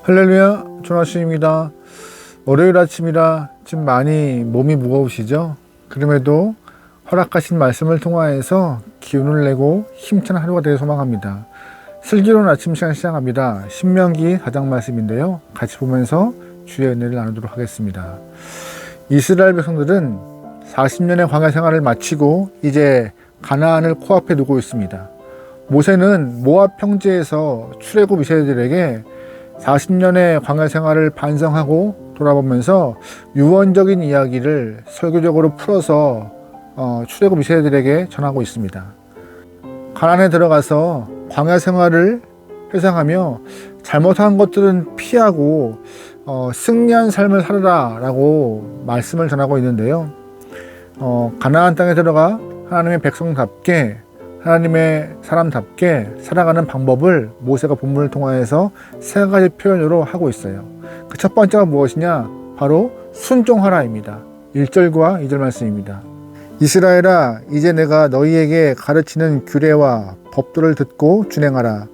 할렐루야, 조나씨입니다. 월요일 아침이라 좀 많이 몸이 무거우시죠? 그럼에도 허락하신 말씀을 통하여서 기운을 내고 힘찬 하루가 되길 소망합니다. 슬기로운 아침 시간 시작합니다. 신명기 4장 말씀인데요. 같이 보면서 주의 은혜를 나누도록 하겠습니다. 이스라엘 백성들은 40년의 광야 생활을 마치고 이제 가나안을 코앞에 두고 있습니다. 모세는 모압 평지에서 출애굽 이스라엘들에게 40년의 광야 생활을 반성하고 돌아보면서 유언적인 이야기를 설교적으로 풀어서 출애굽 이스라엘들에게 전하고 있습니다. 가나안에 들어가서 광야 생활을 회상하며 잘못한 것들은 피하고 승리한 삶을 살아라 라고 말씀을 전하고 있는데요. 가나안 땅에 들어가 하나님의 백성답게 하나님의 사람답게 살아가는 방법을 모세가 본문을 통하여서 세 가지 표현으로 하고 있어요. 그 첫 번째가 무엇이냐? 바로 순종하라입니다. 1절과 2절 말씀입니다. 이스라엘아, 이제 내가 너희에게 가르치는 규례와 법도를 듣고 준행하라.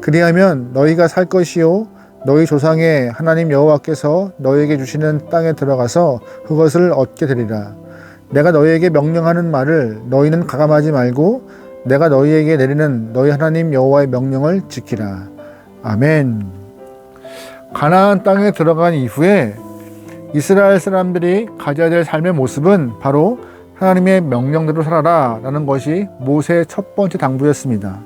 그리하면 너희가 살 것이요 너희 조상의 하나님 여호와께서 너희에게 주시는 땅에 들어가서 그것을 얻게 되리라. 내가 너희에게 명령하는 말을 너희는 가감하지 말고 내가 너희에게 내리는 너희 하나님 여호와의 명령을 지키라. 아멘. 가나안 땅에 들어간 이후에 이스라엘 사람들이 가져야 될 삶의 모습은 바로 하나님의 명령대로 살아라 라는 것이 모세의 첫 번째 당부였습니다.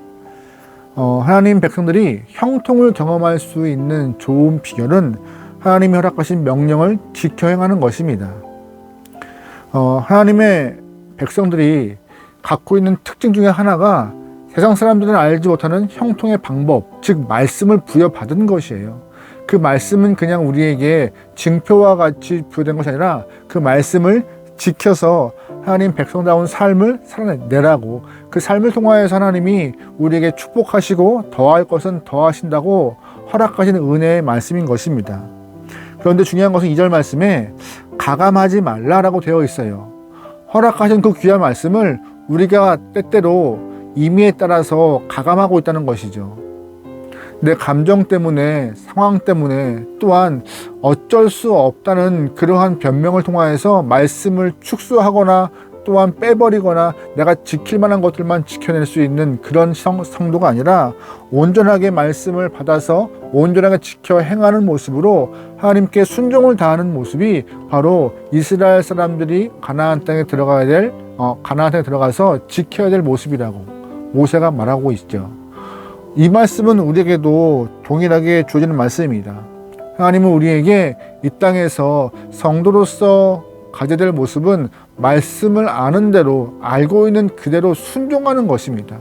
하나님 백성들이 형통을 경험할 수 있는 좋은 비결은 하나님이 허락하신 명령을 지켜 행하는 것입니다. 하나님의 백성들이 갖고 있는 특징 중에 하나가 세상 사람들은 알지 못하는 형통의 방법, 즉 말씀을 부여받은 것이에요. 그 말씀은 그냥 우리에게 징표와 같이 부여된 것이 아니라 그 말씀을 지켜서 하나님 백성다운 삶을 살아내라고, 그 삶을 통하여서 하나님이 우리에게 축복하시고 더할 것은 더하신다고 허락하신 은혜의 말씀인 것입니다. 그런데 중요한 것은 2절 말씀에 가감하지 말라라고 되어 있어요. 허락하신 그 귀한 말씀을 우리가 때때로 임의에 따라서 가감하고 있다는 것이죠. 내 감정 때문에, 상황 때문에, 또한 어쩔 수 없다는 그러한 변명을 통하여서 말씀을 축소하거나 또한 빼버리거나 내가 지킬 만한 것들만 지켜낼 수 있는 그런 성도가 아니라 온전하게 말씀을 받아서 온전하게 지켜 행하는 모습으로 하나님께 순종을 다하는 모습이 바로 이스라엘 사람들이 가나안 땅에 들어가야 될 가나안 땅에 들어가서 지켜야 될 모습이라고 모세가 말하고 있죠. 이 말씀은 우리에게도 동일하게 주어지는 말씀입니다. 하나님은 우리에게 이 땅에서 성도로서 가져야 될 모습은 말씀을 아는 대로, 알고 있는 그대로 순종하는 것입니다.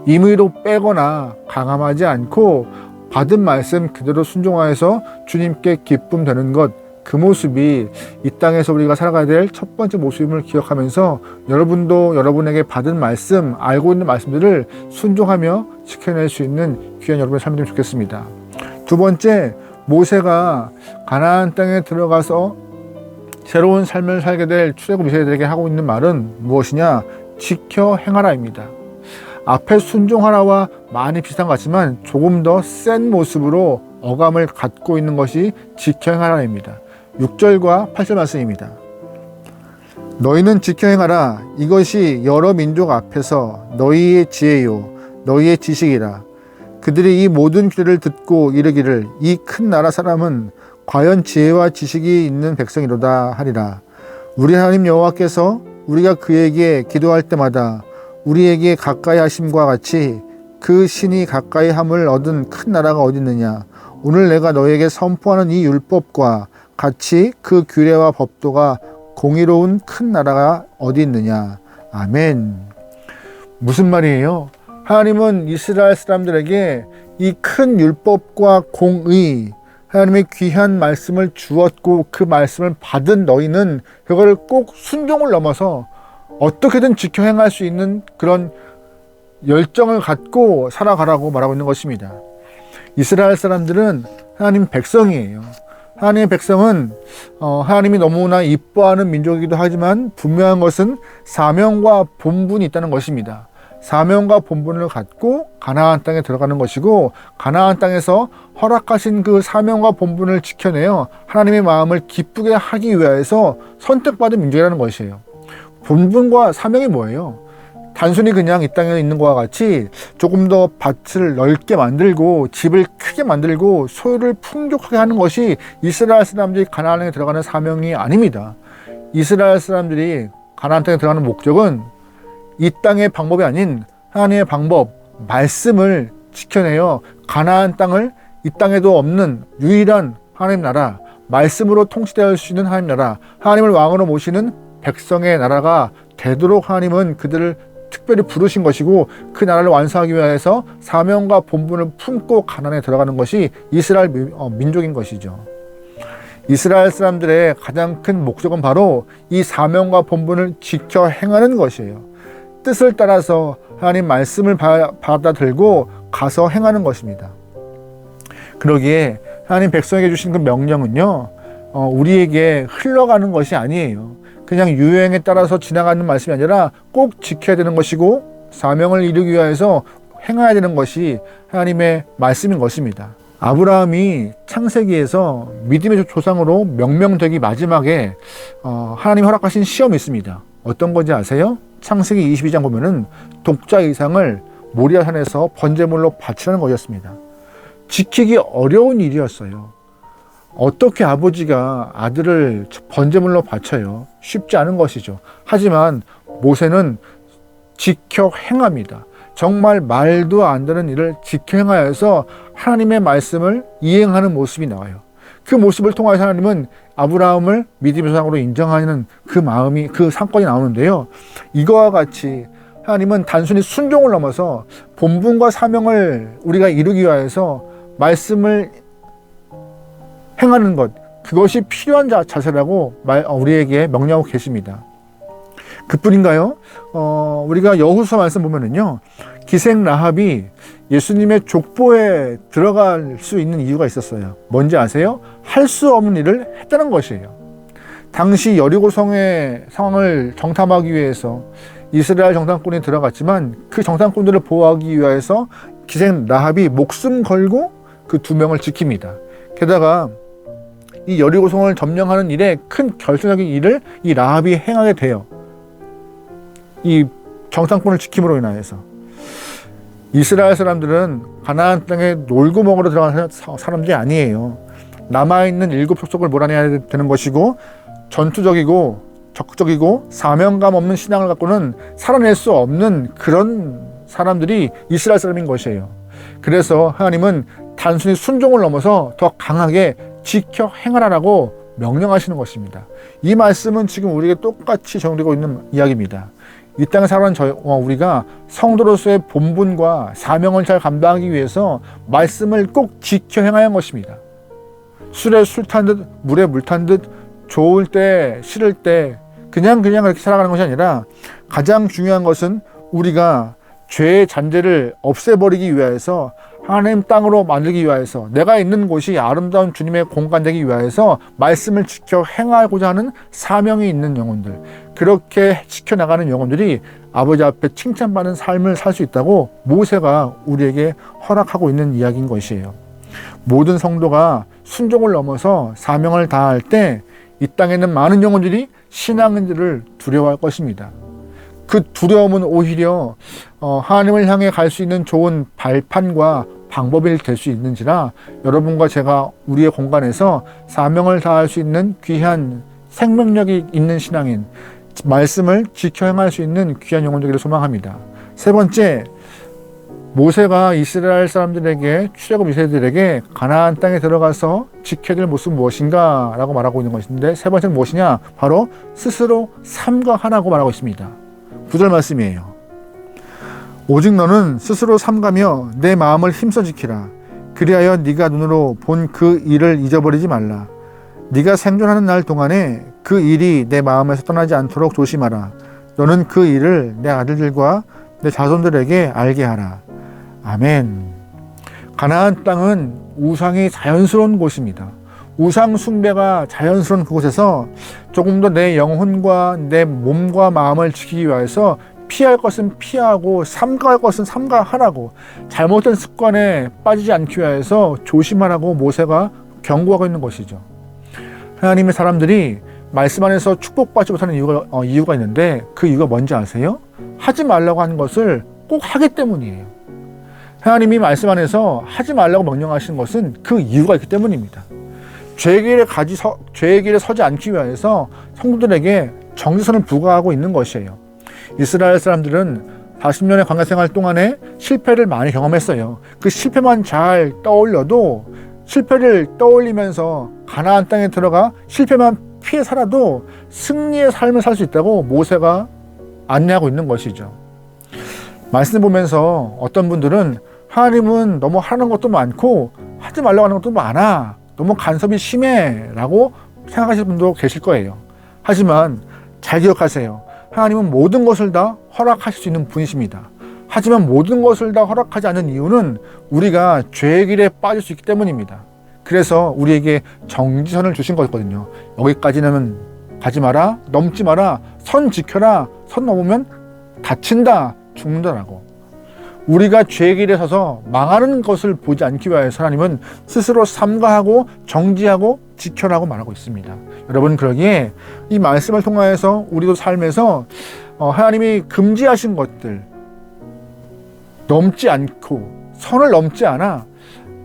임의로 빼거나 강함하지 않고 받은 말씀 그대로 순종하여서 주님께 기쁨 되는 것, 그 모습이 이 땅에서 우리가 살아가야 될 첫 번째 모습임을 기억하면서 여러분도 여러분에게 받은 말씀, 알고 있는 말씀들을 순종하며 지켜낼 수 있는 귀한 여러분의 삶이 되면 좋겠습니다. 두 번째, 모세가 가나안 땅에 들어가서 새로운 삶을 살게 될 출애굽 이스라엘들에게 하고 있는 말은 무엇이냐? 지켜 행하라입니다. 앞에 순종하라와 많이 비슷한 것 같지만 조금 더 센 모습으로 어감을 갖고 있는 것이 지켜 행하라입니다. 6절과 8절 말씀입니다. 너희는 지켜 행하라. 이것이 여러 민족 앞에서 너희의 지혜요 너희의 지식이라. 그들이 이 모든 규례를 듣고 이르기를 이 큰 나라 사람은 과연 지혜와 지식이 있는 백성이로다 하리라. 우리 하나님 여호와께서 우리가 그에게 기도할 때마다 우리에게 가까이 하심과 같이 그 신이 가까이 함을 얻은 큰 나라가 어디 있느냐. 오늘 내가 너에게 선포하는 이 율법과 같이 그 규례와 법도가 공의로운 큰 나라가 어디 있느냐. 아멘. 무슨 말이에요? 하나님은 이스라엘 사람들에게 이 큰 율법과 공의, 하나님의 귀한 말씀을 주었고 그 말씀을 받은 너희는 그거를 꼭 순종을 넘어서 어떻게든 지켜 행할 수 있는 그런 열정을 갖고 살아가라고 말하고 있는 것입니다. 이스라엘 사람들은 하나님 백성이에요. 하나님의 백성은 하나님이 너무나 이뻐하는 민족이기도 하지만 분명한 것은 사명과 본분이 있다는 것입니다. 사명과 본분을 갖고 가나안 땅에 들어가는 것이고, 가나안 땅에서 허락하신 그 사명과 본분을 지켜내어 하나님의 마음을 기쁘게 하기 위해서 선택받은 민족이라는 것이에요. 본분과 사명이 뭐예요? 단순히 그냥 이 땅에 있는 것과 같이 조금 더 밭을 넓게 만들고 집을 크게 만들고 소유를 풍족하게 하는 것이 이스라엘 사람들이 가나안에 들어가는 사명이 아닙니다. 이스라엘 사람들이 가나안 땅에 들어가는 목적은 이 땅의 방법이 아닌 하나님의 방법, 말씀을 지켜내어 가나안 땅을 이 땅에도 없는 유일한 하나님 나라, 말씀으로 통치될 수 있는 하나님 나라, 하나님을 왕으로 모시는 백성의 나라가 되도록 하나님은 그들을 특별히 부르신 것이고, 그 나라를 완성하기 위해서 사명과 본분을 품고 가나안에 들어가는 것이 이스라엘 민족인 것이죠. 이스라엘 사람들의 가장 큰 목적은 바로 이 사명과 본분을 지켜 행하는 것이에요. 뜻을 따라서 하나님 말씀을 받아들고 가서 행하는 것입니다. 그러기에 하나님 백성에게 주신 그 명령은요, 우리에게 흘러가는 것이 아니에요. 그냥 유행에 따라서 지나가는 말씀이 아니라 꼭 지켜야 되는 것이고, 사명을 이루기 위해서 행해야 되는 것이 하나님의 말씀인 것입니다. 아브라함이 창세기에서 믿음의 조상으로 명명되기 마지막에 하나님이 허락하신 시험이 있습니다. 어떤 건지 아세요? 창세기 22장 보면은 독자 이상을 모리아산에서 번제물로 바치라는 것이었습니다. 지키기 어려운 일이었어요. 어떻게 아버지가 아들을 번제물로 바쳐요? 쉽지 않은 것이죠. 하지만 모세는 지켜 행합니다. 정말 말도 안 되는 일을 지켜 행하여서 하나님의 말씀을 이행하는 모습이 나와요. 그 모습을 통해서 하나님은 아브라함을 믿음의 조상으로 인정하는 그 마음이, 그 상권이 나오는데요. 이거와 같이 하나님은 단순히 순종을 넘어서 본분과 사명을 우리가 이루기 위해서 말씀을 행하는 것, 그것이 필요한 자세라고 우리에게 명령하고 계십니다. 그뿐인가요? 우리가 여호수아 말씀 보면은요, 기생 라합이 예수님의 족보에 들어갈 수 있는 이유가 있었어요. 뭔지 아세요? 할 수 없는 일을 했다는 것이에요. 당시 여리고성의 상황을 정탐하기 위해서 이스라엘 정탐꾼이 들어갔지만, 그 정탐꾼들을 보호하기 위해서 기생 라합이 목숨 걸고 그 2명을 지킵니다. 게다가 이 여리고성을 점령하는 일에 큰 결정적인 일을 이 라합이 행하게 돼요. 이 정탐꾼을 지킴으로 인하여서. 이스라엘 사람들은 가나안 땅에 놀고 먹으러 들어가는 사람들이 아니에요. 남아있는 7 족속을 몰아내야 되는 것이고, 전투적이고 적극적이고 사명감 없는 신앙을 갖고는 살아낼 수 없는 그런 사람들이 이스라엘 사람인 것이에요. 그래서 하나님은 단순히 순종을 넘어서 더 강하게 지켜 행하라고 명령하시는 것입니다. 이 말씀은 지금 우리에게 똑같이 적용되고 있는 이야기입니다. 이 땅에 살아가는 우리가 성도로서의 본분과 사명을 잘 감당하기 위해서 말씀을 꼭 지켜 행해야 하는 것입니다. 술에 술 탄 듯, 물에 물 탄 듯, 좋을 때 싫을 때 그냥 그렇게 살아가는 것이 아니라, 가장 중요한 것은 우리가 죄의 잔재를 없애버리기 위해서, 하나님 땅으로 만들기 위해서, 내가 있는 곳이 아름다운 주님의 공간 되기 위해서 말씀을 지켜 행하고자 하는 사명이 있는 영혼들, 그렇게 지켜나가는 영혼들이 아버지 앞에 칭찬받는 삶을 살 수 있다고 모세가 우리에게 허락하고 있는 이야기인 것이에요. 모든 성도가 순종을 넘어서 사명을 다할 때 이 땅에 있는 많은 영혼들이 신앙인들을 두려워할 것입니다. 그 두려움은 오히려 하나님을 향해 갈 수 있는 좋은 발판과 방법이 될 수 있는지라, 여러분과 제가 우리의 공간에서 사명을 다할 수 있는 귀한 생명력이 있는 신앙인, 말씀을 지켜 행할 수 있는 귀한 영혼들을 소망합니다. 세 번째, 모세가 이스라엘 사람들에게, 출애굽 2세들에게 가나안 땅에 들어가서 지켜야 될 모습은 무엇인가 라고 말하고 있는 것인데, 세 번째는 무엇이냐? 바로 스스로 삼가하라고 말하고 있습니다. 9절 말씀이에요. 오직 너는 스스로 삼가며 내 마음을 힘써 지키라. 그리하여 네가 눈으로 본 그 일을 잊어버리지 말라. 네가 생존하는 날 동안에 그 일이 내 마음에서 떠나지 않도록 조심하라. 너는 그 일을 내 아들들과 내 자손들에게 알게 하라. 아멘. 가나안 땅은 우상이 자연스러운 곳입니다. 우상 숭배가 자연스러운 그곳에서 조금 더 내 영혼과 내 몸과 마음을 지키기 위해서 피할 것은 피하고 삼가할 것은 삼가하라고, 잘못된 습관에 빠지지 않기 위해서 조심하라고 모세가 경고하고 있는 것이죠. 하나님의 사람들이 말씀 안에서 축복받지 못하는 이유가 있는데, 그 이유가 뭔지 아세요? 하지 말라고 하는 것을 꼭 하기 때문이에요. 하나님이 말씀 안에서 하지 말라고 명령하신 것은 그 이유가 있기 때문입니다. 죄의 길에 서지 않기 위해서 성도들에게 정지선을 부과하고 있는 것이에요. 이스라엘 사람들은 40년의 광야 생활 동안에 실패를 많이 경험했어요. 그 실패만 잘 떠올려도, 실패를 떠올리면서 가나안 땅에 들어가 실패만 피해 살아도 승리의 삶을 살 수 있다고 모세가 안내하고 있는 것이죠. 말씀을 보면서 어떤 분들은 하나님은 너무 하는 것도 많고 하지 말라고 하는 것도 많아, 너무 간섭이 심해 라고 생각하시는 분도 계실 거예요. 하지만 잘 기억하세요. 하나님은 모든 것을 다 허락하실 수 있는 분이십니다. 하지만 모든 것을 다 허락하지 않는 이유는 우리가 죄의 길에 빠질 수 있기 때문입니다. 그래서 우리에게 정지선을 주신 거거든요. 여기까지는 가지 마라, 넘지 마라, 선 지켜라, 선 넘으면 다친다, 죽는다라고. 우리가 죄의 길에 서서 망하는 것을 보지 않기 위해서 하나님은 스스로 삼가하고 정지하고 지켜라고 말하고 있습니다. 여러분, 그러기에 이 말씀을 통하여서 우리도 삶에서 하나님이 금지하신 것들 넘지 않고, 선을 넘지 않아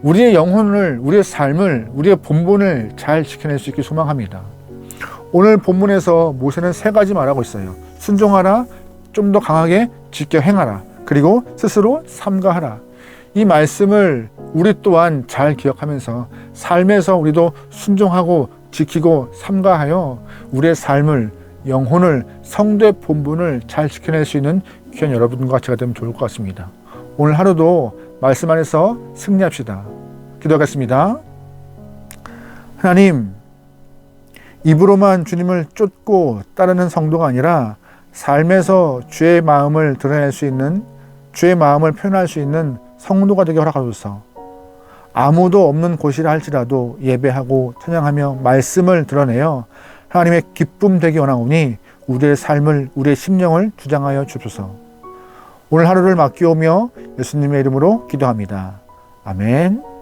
우리의 영혼을, 우리의 삶을, 우리의 본분을 잘 지켜낼 수 있길 소망합니다. 오늘 본문에서 모세는 3가지 말하고 있어요. 순종하라, 좀 더 강하게 지켜 행하라, 그리고 스스로 삼가하라. 이 말씀을 우리 또한 잘 기억하면서 삶에서 우리도 순종하고 지키고 삼가하여 우리의 삶을, 영혼을, 성도의 본분을 잘 지켜낼 수 있는 귀한 여러분과 제가 되면 좋을 것 같습니다. 오늘 하루도 말씀 안에서 승리합시다. 기도하겠습니다. 하나님, 입으로만 주님을 쫓고 따르는 성도가 아니라 삶에서 주의 마음을 드러낼 수 있는, 주의 마음을 표현할 수 있는 성도가 되게 허락하소서. 아무도 없는 곳이라 할지라도 예배하고 찬양하며 말씀을 드러내어 하나님의 기쁨 되기 원하오니 우리의 삶을, 우리의 심령을 주장하여 주소서. 오늘 하루를 맡기오며 예수님의 이름으로 기도합니다. 아멘.